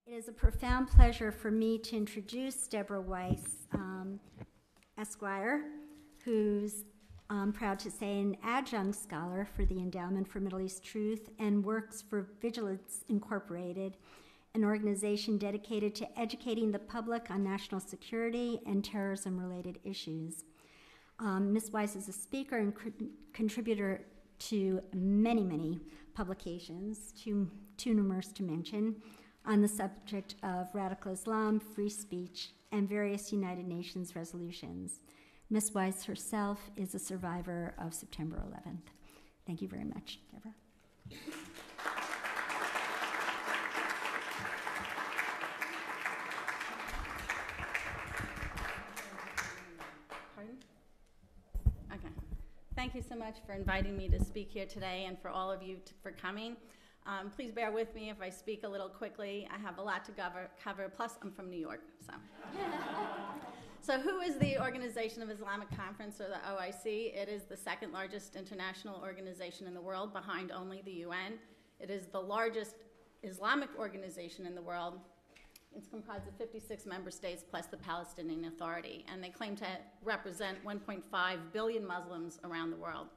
It is a profound pleasure for me to introduce Deborah Weiss, Esquire, who's proud to say an adjunct scholar for the Endowment for Middle East Truth and works for Vigilance Incorporated, an organization dedicated to educating the public on national security and terrorism-related issues. Ms. Weiss is a speaker and contributor to many, many publications, too numerous to mention, on the subject of radical Islam, free speech, and various United Nations resolutions. Ms. Weiss herself is a survivor of September 11th. Thank you very much, Deborah. Pardon? Okay. Thank you so much for inviting me to speak here today and for all of you for coming. Please bear with me if I speak a little quickly. I have a lot to cover, plus I'm from New York, so. So who is the Organization of Islamic Conference, or the OIC? It is the second largest international organization in the world, behind only the UN. It is the largest Islamic organization in the world. It's comprised of 56 member states plus the Palestinian Authority, and they claim to represent 1.5 billion Muslims around the world.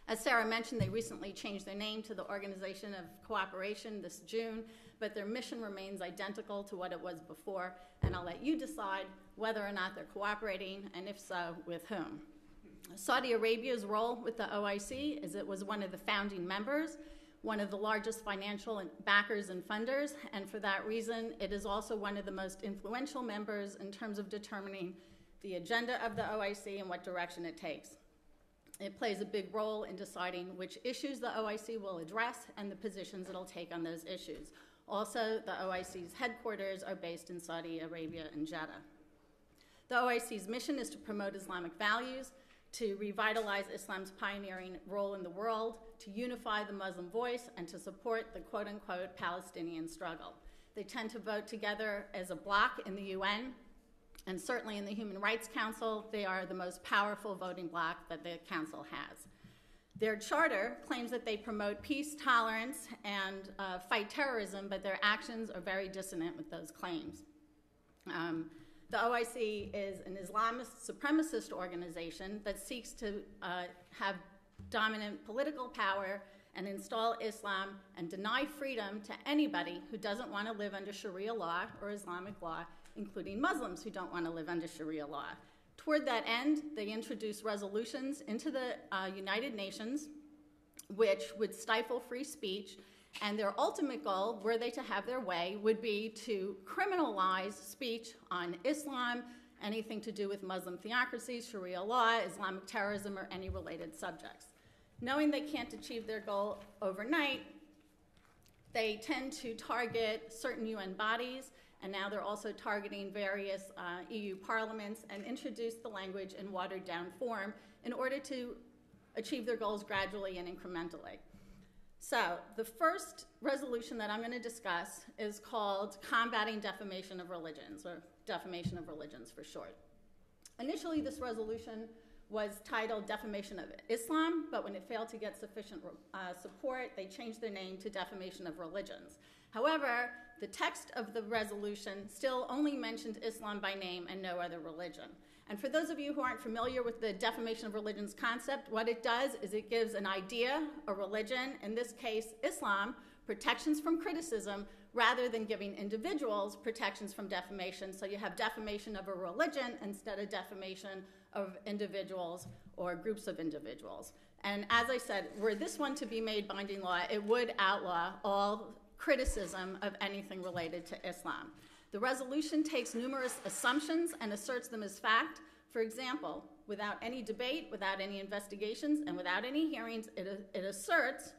As Sarah mentioned, they recently changed their name to the Organization of Cooperation this June, but their mission remains identical to what it was before, and I'll let you decide whether or not they're cooperating, and if so, with whom. Saudi Arabia's role with the OIC is it was one of the founding members, one of the largest financial backers and funders, and for that reason, it is also one of the most influential members in terms of determining the agenda of the OIC and what direction it takes. It plays a big role in deciding which issues the OIC will address and the positions it'll take on those issues. Also, the OIC's headquarters are based in Saudi Arabia and Jeddah. The OIC's mission is to promote Islamic values, to revitalize Islam's pioneering role in the world, to unify the Muslim voice, and to support the quote-unquote Palestinian struggle. They tend to vote together as a bloc in the UN, and certainly in the Human Rights Council, they are the most powerful voting bloc that the Council has. Their charter claims that they promote peace, tolerance, and fight terrorism, but their actions are very dissonant with those claims. The OIC is an Islamist supremacist organization that seeks to have dominant political power and install Islam and deny freedom to anybody who doesn't want to live under Sharia law or Islamic law, including Muslims who don't want to live under Sharia law. Toward that end, they introduced resolutions into the United Nations which would stifle free speech, and their ultimate goal, were they to have their way, would be to criminalize speech on Islam, anything to do with Muslim theocracy, Sharia law, Islamic terrorism, or any related subjects. Knowing they can't achieve their goal overnight, they tend to target certain UN bodies, and now they're also targeting various EU parliaments and introduce the language in watered-down form in order to achieve their goals gradually and incrementally. So the first resolution that I'm going to discuss is called Combating Defamation of Religions, or Defamation of Religions for short. Initially, this resolution was titled Defamation of Islam, but when it failed to get sufficient support, they changed their name to Defamation of Religions. However, the text of the resolution still only mentioned Islam by name and no other religion. And for those of you who aren't familiar with the defamation of religions concept, what it does is it gives an idea, a religion, in this case Islam, protections from criticism rather than giving individuals protections from defamation. So you have defamation of a religion instead of defamation of individuals or groups of individuals. And as I said, were this one to be made binding law, it would outlaw all criticism of anything related to Islam. The resolution takes numerous assumptions and asserts them as fact. For example, without any debate, without any investigations, and without any hearings, it asserts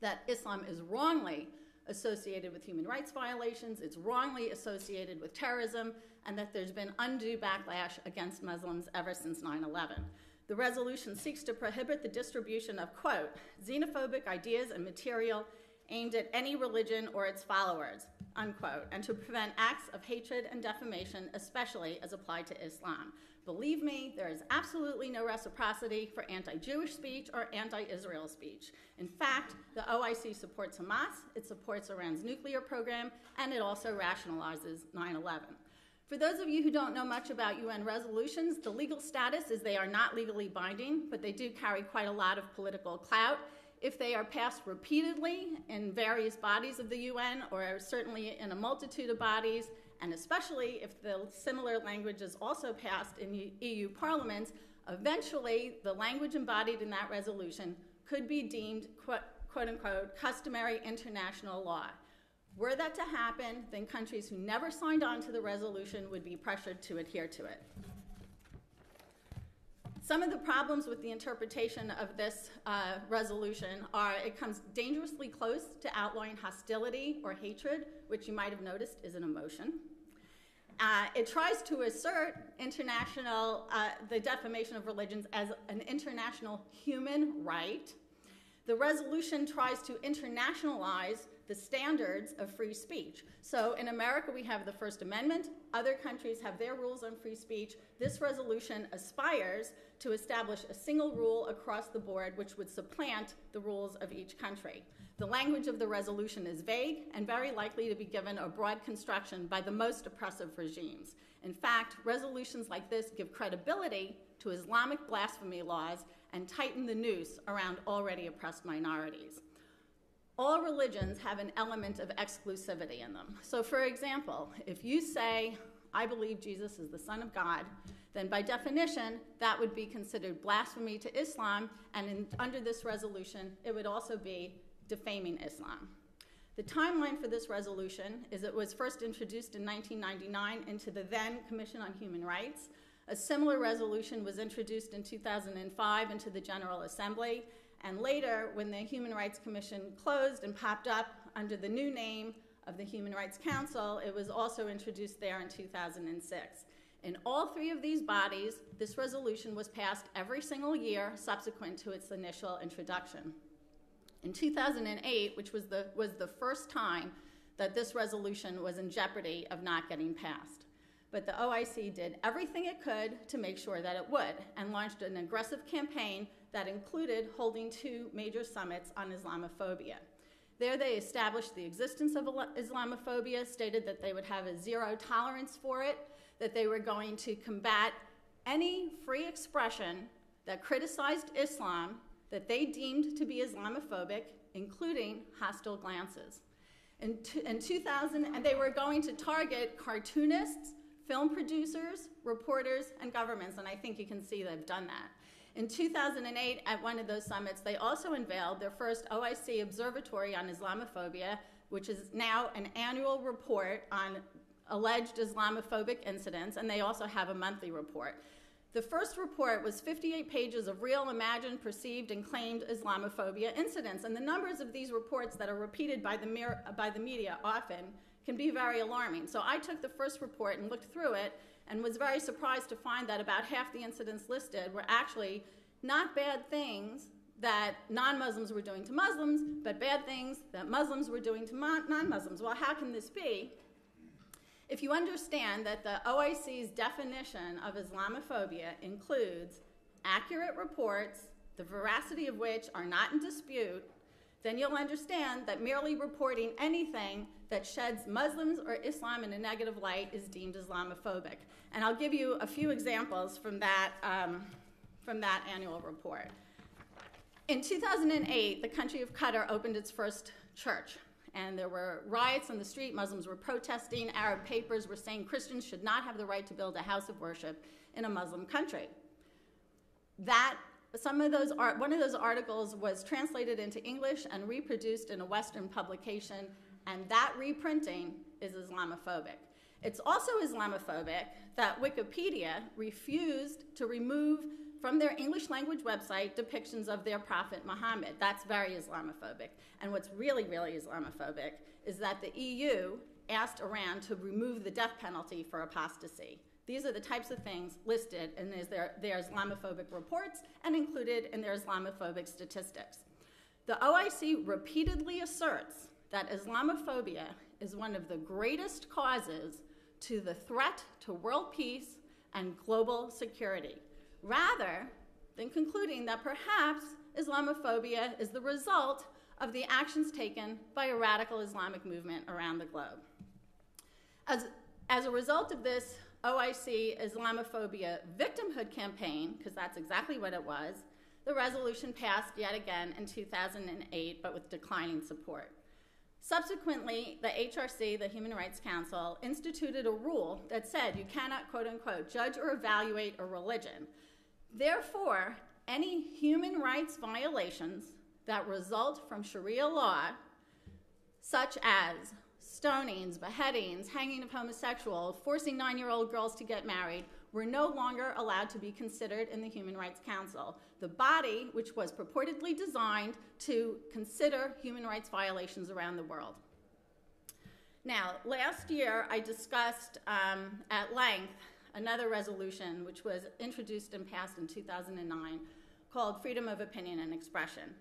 that Islam is wrongly associated with human rights violations, it's wrongly associated with terrorism, and that there's been undue backlash against Muslims ever since 9/11. The resolution seeks to prohibit the distribution of, quote, xenophobic ideas and material aimed at any religion or its followers. unquote, and to prevent acts of hatred and defamation, especially as applied to Islam. Believe me, there is absolutely no reciprocity for anti-Jewish speech or anti-Israel speech. In fact, the OIC supports Hamas, it supports Iran's nuclear program, and it also rationalizes 9/11. For those of you who don't know much about UN resolutions, the legal status is they are not legally binding, but they do carry quite a lot of political clout. If they are passed repeatedly in various bodies of the UN, or certainly in a multitude of bodies, and especially if the similar language is also passed in EU parliaments, eventually the language embodied in that resolution could be deemed, quote unquote, customary international law. Were that to happen, then countries who never signed on to the resolution would be pressured to adhere to it. Some of the problems with the interpretation of this resolution are it comes dangerously close to outlawing hostility or hatred, which you might have noticed is an emotion. It tries to assert the defamation of religions as an international human right. The resolution tries to internationalize the standards of free speech. So in America, we have the First Amendment. Other countries have their rules on free speech. This resolution aspires to establish a single rule across the board, which would supplant the rules of each country. The language of the resolution is vague and very likely to be given a broad construction by the most oppressive regimes. In fact, resolutions like this give credibility to Islamic blasphemy laws and tighten the noose around already oppressed minorities. All religions have an element of exclusivity in them. So for example, if you say, I believe Jesus is the Son of God, then by definition, that would be considered blasphemy to Islam, and under this resolution, it would also be defaming Islam. The timeline for this resolution is it was first introduced in 1999 into the then Commission on Human Rights. A similar resolution was introduced in 2005 into the General Assembly, and later, when the Human Rights Commission closed and popped up under the new name of the Human Rights Council, it was also introduced there in 2006. In all three of these bodies, this resolution was passed every single year subsequent to its initial introduction. In 2008, which was the first time that this resolution was in jeopardy of not getting passed. But the OIC did everything it could to make sure that it would, and launched an aggressive campaign that included holding 2 major summits on Islamophobia. There they established the existence of Islamophobia, stated that they would have a zero tolerance for it, that they were going to combat any free expression that criticized Islam that they deemed to be Islamophobic, including hostile glances. In 2000, and they were going to target cartoonists, film producers, reporters, and governments, and I think you can see they've done that. In 2008, at one of those summits, they also unveiled their first OIC Observatory on Islamophobia, which is now an annual report on alleged Islamophobic incidents, and they also have a monthly report. The first report was 58 pages of real, imagined, perceived, and claimed Islamophobia incidents, and the numbers of these reports that are repeated by the media often can be very alarming. So I took the first report and looked through it and was very surprised to find that about half the incidents listed were actually not bad things that non-Muslims were doing to Muslims, but bad things that Muslims were doing to non-Muslims. Well, how can this be? If you understand that the OIC's definition of Islamophobia includes accurate reports, the veracity of which are not in dispute, then you'll understand that merely reporting anything that sheds Muslims or Islam in a negative light is deemed Islamophobic. And I'll give you a few examples from that annual report. In 2008, the country of Qatar opened its first church, and there were riots on the street. Muslims were protesting. Arab papers were saying Christians should not have the right to build a house of worship in a Muslim country. One of those articles was translated into English and reproduced in a Western publication, and that reprinting is Islamophobic. It's also Islamophobic that Wikipedia refused to remove from their English language website depictions of their prophet Muhammad. That's very Islamophobic. And what's really, really Islamophobic is that the EU asked Iran to remove the death penalty for apostasy. These are the types of things listed in their Islamophobic reports and included in their Islamophobic statistics. The OIC repeatedly asserts that Islamophobia is one of the greatest causes to the threat to world peace and global security, rather than concluding that perhaps Islamophobia is the result of the actions taken by a radical Islamic movement around the globe. As a result of this OIC Islamophobia victimhood campaign, because that's exactly what it was, the resolution passed yet again in 2008, but with declining support. Subsequently, the HRC, the Human Rights Council, instituted a rule that said you cannot, quote unquote, judge or evaluate a religion. Therefore, any human rights violations that result from Sharia law, such as stonings, beheadings, hanging of homosexuals, forcing 9-year-old girls to get married, were no longer allowed to be considered in the Human Rights Council, the body which was purportedly designed to consider human rights violations around the world. Now, last year I discussed at length another resolution which was introduced and passed in 2009 called Freedom of Opinion and Expression.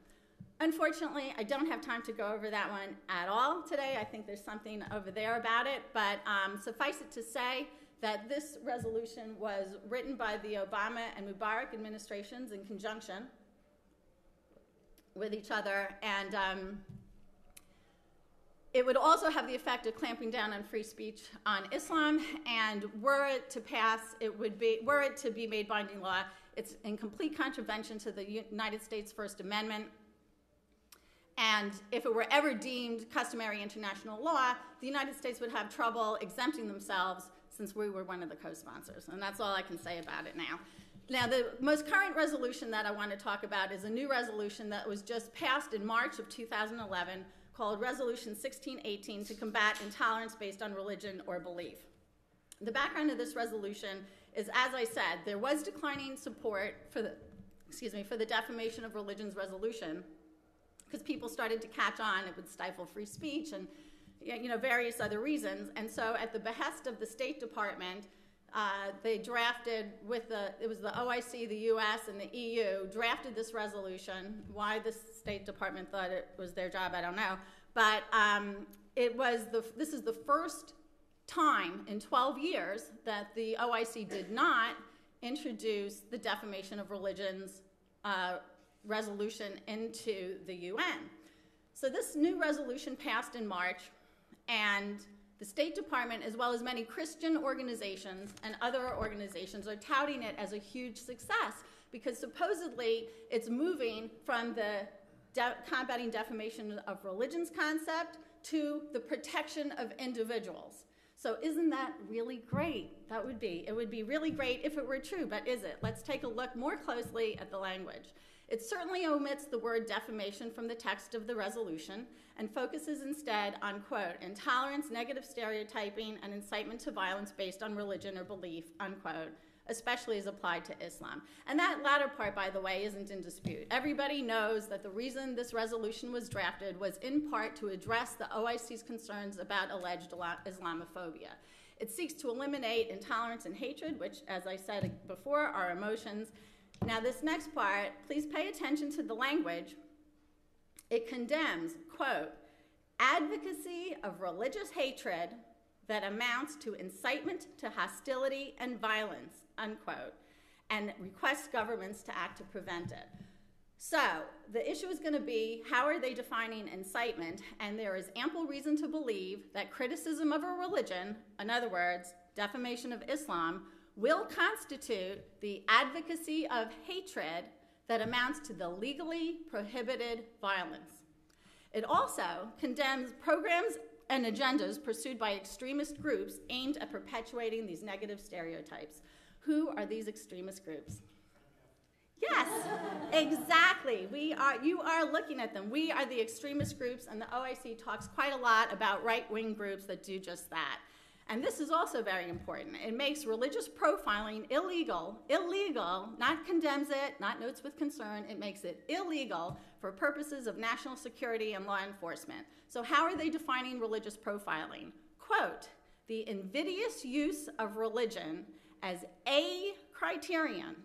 Unfortunately, I don't have time to go over that one at all today. I think there's something over there about it, but suffice it to say that this resolution was written by the Obama and Mubarak administrations in conjunction with each other, and it would also have the effect of clamping down on free speech on Islam, and were it to pass, were it to be made binding law, it's in complete contravention to the United States First Amendment. And if it were ever deemed customary international law, the United States would have trouble exempting themselves since we were one of the co-sponsors. And that's all I can say about it now. Now, the most current resolution that I want to talk about is a new resolution that was just passed in March of 2011 called Resolution 1618 to combat intolerance based on religion or belief. The background of this resolution is, as I said, there was declining support for the defamation of religions resolution, because people started to catch on. It would stifle free speech and various other reasons. And so at the behest of the State Department, they drafted it was the OIC, the US, and the EU drafted this resolution. Why the State Department thought it was their job, I don't know. But this is the first time in 12 years that the OIC did not introduce the defamation of religions resolution into the UN. So this new resolution passed in March, and the State Department, as well as many Christian organizations and other organizations, are touting it as a huge success because supposedly it's moving from the combating defamation of religions concept to the protection of individuals. So isn't that really great? It would be really great if it were true, but is it? Let's take a look more closely at the language. It certainly omits the word defamation from the text of the resolution and focuses instead on, quote, intolerance, negative stereotyping, and incitement to violence based on religion or belief, unquote, especially as applied to Islam. And that latter part, by the way, isn't in dispute. Everybody knows that the reason this resolution was drafted was in part to address the OIC's concerns about alleged Islamophobia. It seeks to eliminate intolerance and hatred, which, as I said before, are emotions. Now, this next part, please pay attention to the language. It condemns, quote, advocacy of religious hatred that amounts to incitement to hostility and violence, unquote, and requests governments to act to prevent it. So the issue is going to be, how are they defining incitement? And there is ample reason to believe that criticism of a religion, in other words, defamation of Islam, will constitute the advocacy of hatred that amounts to the legally prohibited violence. It also condemns programs and agendas pursued by extremist groups aimed at perpetuating these negative stereotypes. Who are these extremist groups? Yes, exactly. You are looking at them. We are the extremist groups, and the OIC talks quite a lot about right-wing groups that do just that. And this is also very important. It makes religious profiling illegal, not condemns it, not notes with concern, it makes it illegal for purposes of national security and law enforcement. So how are they defining religious profiling? Quote, the invidious use of religion as a criterion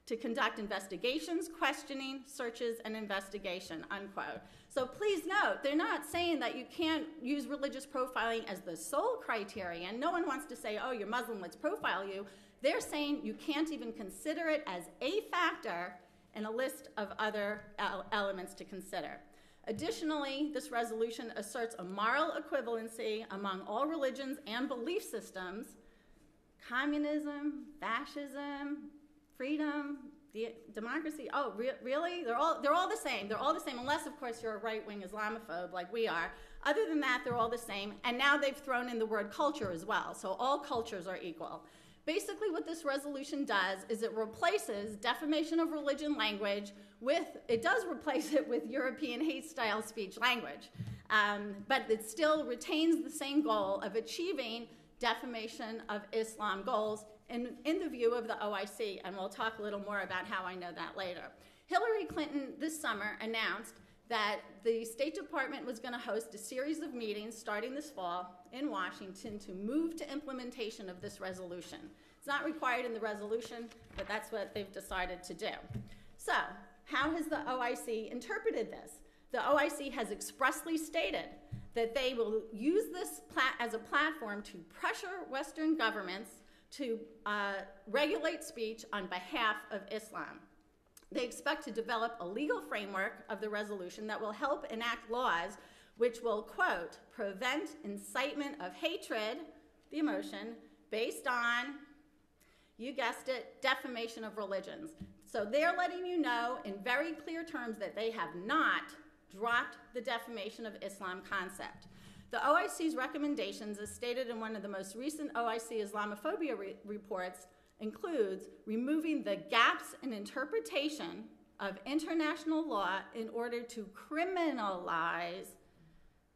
to conduct investigations, questioning, searches, and investigation, unquote. So please note, they're not saying that you can't use religious profiling as the sole criterion. No one wants to say, oh, you're Muslim, let's profile you. They're saying you can't even consider it as a factor in a list of other elements to consider. Additionally, this resolution asserts a moral equivalency among all religions and belief systems. Communism, fascism, freedom, democracy, oh, really? They're all the same. They're all the same, unless, of course, you're a right-wing Islamophobe like we are. Other than that, they're all the same. And now they've thrown in the word culture as well. So all cultures are equal. Basically, what this resolution does is it replaces defamation of religion language it does replace it with European hate-style speech language. But it still retains the same goal of achieving defamation of Islam goals in the view of the OIC, and we'll talk a little more about how I know that later. Hillary Clinton this summer announced that the State Department was going to host a series of meetings starting this fall in Washington to move to implementation of this resolution. It's not required in the resolution, but that's what they've decided to do. So, how has the OIC interpreted this? The OIC has expressly stated that they will use this as a platform to pressure Western governments to regulate speech on behalf of Islam. They expect to develop a legal framework of the resolution that will help enact laws which will, quote, prevent incitement of hatred, the emotion, based on, you guessed it, defamation of religions. So they're letting you know in very clear terms that they have not dropped the defamation of Islam concept. The OIC's recommendations, as stated in one of the most recent OIC Islamophobia reports, includes removing the gaps in interpretation of international law in order to criminalize,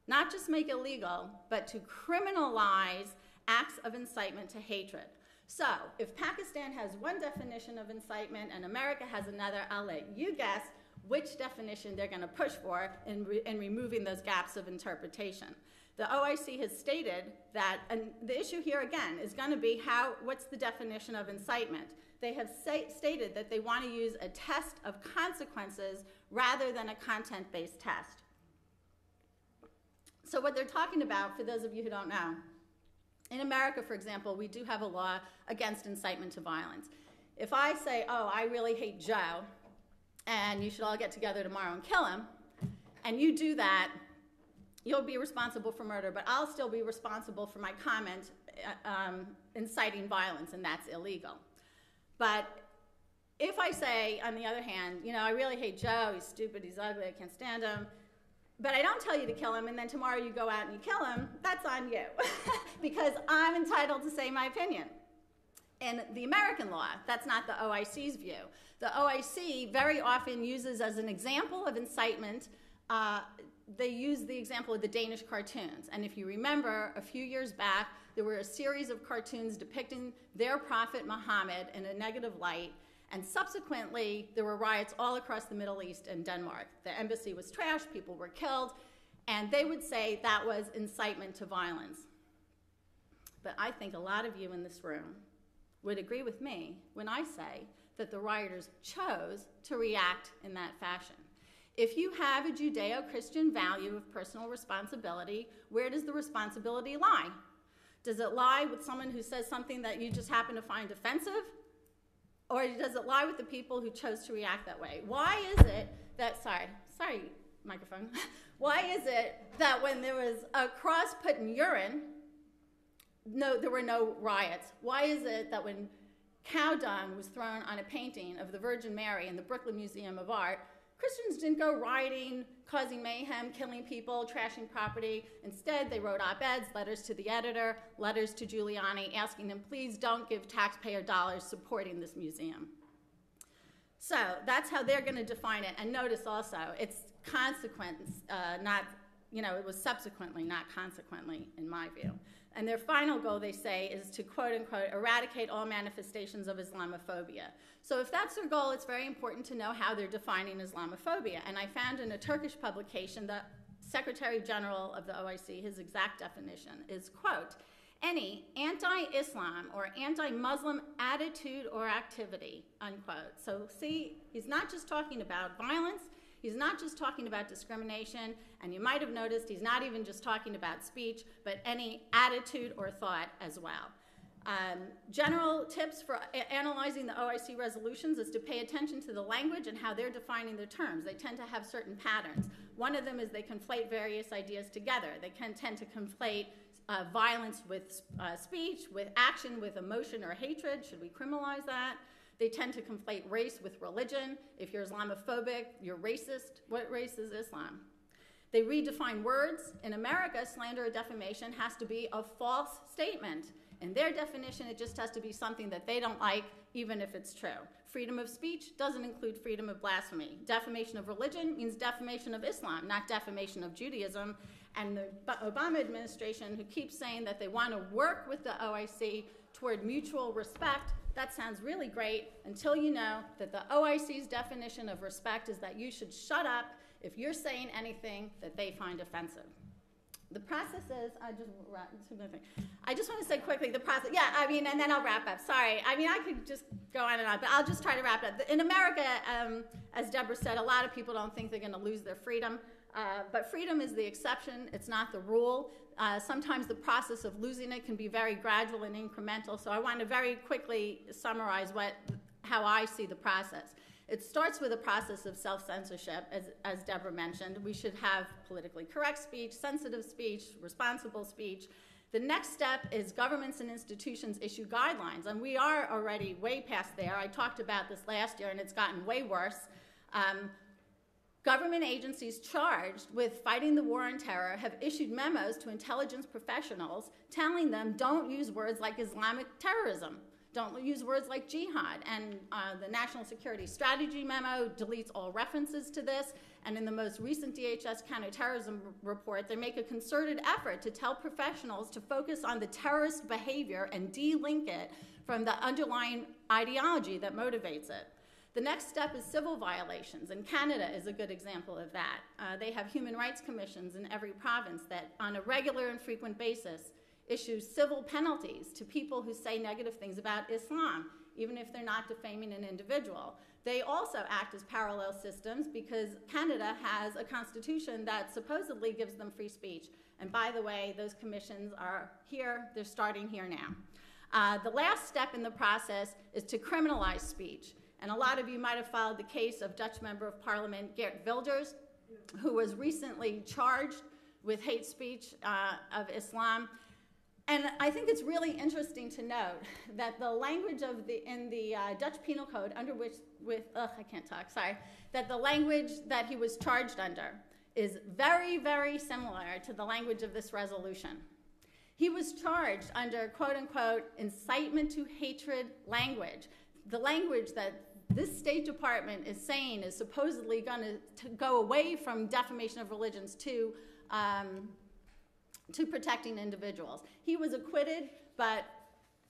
not just make it legal, but to criminalize acts of incitement to hatred. So, if Pakistan has one definition of incitement and America has another, I'll let you guess which definition they're going to push for in removing those gaps of interpretation. The OIC has stated that, and the issue here again is going to be what's the definition of incitement? They have stated that they want to use a test of consequences rather than a content-based test. So what they're talking about, for those of you who don't know, in America, for example, we do have a law against incitement to violence. If I say, oh, I really hate Joe, and you should all get together tomorrow and kill him, and you do that, you'll be responsible for murder, but I'll still be responsible for my comment inciting violence, and that's illegal. But if I say, on the other hand, you know, I really hate Joe, he's stupid, he's ugly, I can't stand him, but I don't tell you to kill him, and then tomorrow you go out and you kill him, that's on you, because I'm entitled to say my opinion. In the American law, that's not the OIC's view. The OIC very often uses as an example of incitement, they use the example of the Danish cartoons. And if you remember, a few years back, there were a series of cartoons depicting their prophet Muhammad in a negative light, and subsequently, there were riots all across the Middle East and Denmark. The embassy was trashed, people were killed, and they would say that was incitement to violence. But I think a lot of you in this room would agree with me when I say that the rioters chose to react in that fashion. If you have a Judeo-Christian value of personal responsibility, where does the responsibility lie? Does it lie with someone who says something that you just happen to find offensive? Or does it lie with the people who chose to react that way? Why is it that, sorry, microphone. Why is it that when there was a cross put in urine, there were no riots? Why is it that when cow dung was thrown on a painting of the Virgin Mary in the Brooklyn Museum of Art, Christians didn't go rioting, causing mayhem, killing people, trashing property. Instead, they wrote op-eds, letters to the editor, letters to Giuliani, asking him, please don't give taxpayer dollars supporting this museum. So that's how they're going to define it. And notice also, it's consequence, it was subsequently, not consequently, in my view. And their final goal, they say, is to, quote unquote, eradicate all manifestations of Islamophobia. So if that's their goal, it's very important to know how they're defining Islamophobia. And I found in a Turkish publication, the Secretary General of the OIC, his exact definition is, quote, any anti-Islam or anti-Muslim attitude or activity, unquote. So see, he's not just talking about violence, He's not just talking about discrimination, and you might have noticed he's not even just talking about speech, but any attitude or thought as well. General tips for analyzing the OIC resolutions is to pay attention to the language and how they're defining the terms. They tend to have certain patterns. One of them is they conflate various ideas together. They can tend to conflate violence with speech, with action, with emotion or hatred. Should we criminalize that? They tend to conflate race with religion. If you're Islamophobic, you're racist. What race is Islam? They redefine words. In America, slander or defamation has to be a false statement. In their definition, it just has to be something that they don't like, even if it's true. Freedom of speech doesn't include freedom of blasphemy. Defamation of religion means defamation of Islam, not defamation of Judaism. And the Obama administration, who keeps saying that they want to work with the OIC toward mutual respect, that sounds really great until you know that the OIC's definition of respect is that you should shut up if you're saying anything that they find offensive. The process is, I just want to say quickly the process, and then I'll wrap up. Sorry, I could just go on and on, but I'll just try to wrap it up. In America, as Deborah said, a lot of people don't think they're going to lose their freedom, but freedom is the exception, it's not the rule. Sometimes the process of losing it can be very gradual and incremental, so I want to very quickly summarize how I see the process. It starts with a process of self-censorship, as Deborah mentioned. We should have politically correct speech, sensitive speech, responsible speech. The next step is governments and institutions issue guidelines, and we are already way past there. I talked about this last year, and it's gotten way worse. Government agencies charged with fighting the war on terror have issued memos to intelligence professionals telling them don't use words like Islamic terrorism. Don't use words like jihad. And the National Security Strategy memo deletes all references to this. And in the most recent DHS counterterrorism report, they make a concerted effort to tell professionals to focus on the terrorist behavior and de-link it from the underlying ideology that motivates it. The next step is civil violations, and Canada is a good example of that. They have human rights commissions in every province that, on a regular and frequent basis, issue civil penalties to people who say negative things about Islam, even if they're not defaming an individual. They also act as parallel systems because Canada has a constitution that supposedly gives them free speech. And by the way, those commissions are here, they're starting here now. The last step in the process is to criminalize speech. And a lot of you might have followed the case of Dutch Member of Parliament Geert Wilders, who was recently charged with hate speech of Islam. And I think it's really interesting to note that the language in the Dutch Penal Code that the language that he was charged under is very, very similar to the language of this resolution. He was charged under, quote unquote, incitement to hatred language. The language that this State Department is saying is supposedly going to go away from defamation of religions to protecting individuals. He was acquitted, but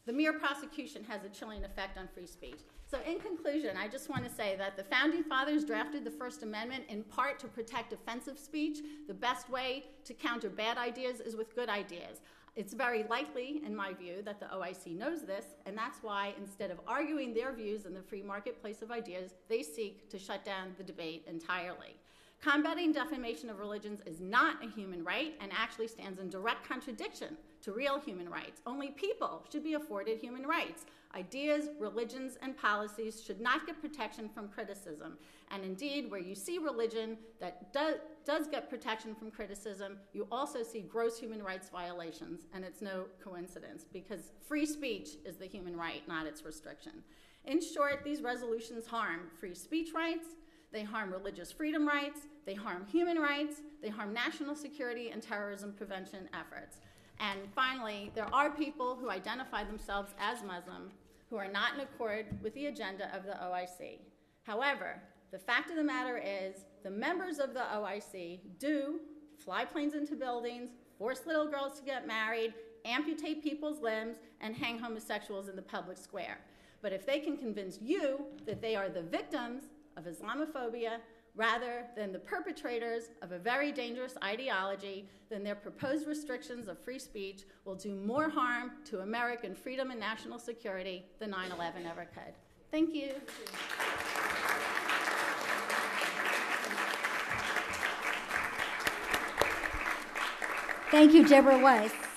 the mere prosecution has a chilling effect on free speech. So in conclusion, I just want to say that the Founding Fathers drafted the First Amendment in part to protect offensive speech. The best way to counter bad ideas is with good ideas. It's very likely, in my view, that the OIC knows this, and that's why instead of arguing their views in the free marketplace of ideas, they seek to shut down the debate entirely. Combating defamation of religions is not a human right and actually stands in direct contradiction to real human rights. Only people should be afforded human rights. Ideas, religions, and policies should not get protection from criticism. And indeed, where you see religion that does get protection from criticism, you also see gross human rights violations, and it's no coincidence because free speech is the human right, not its restriction. In short, these resolutions harm free speech rights, they harm religious freedom rights, they harm human rights, they harm national security and terrorism prevention efforts. And finally, there are people who identify themselves as Muslim who are not in accord with the agenda of the OIC. However, the fact of the matter is the members of the OIC do fly planes into buildings, force little girls to get married, amputate people's limbs, and hang homosexuals in the public square. But if they can convince you that they are the victims of Islamophobia rather than the perpetrators of a very dangerous ideology, then their proposed restrictions of free speech will do more harm to American freedom and national security than 9/11 ever could. Thank you. Thank you, Deborah Weiss.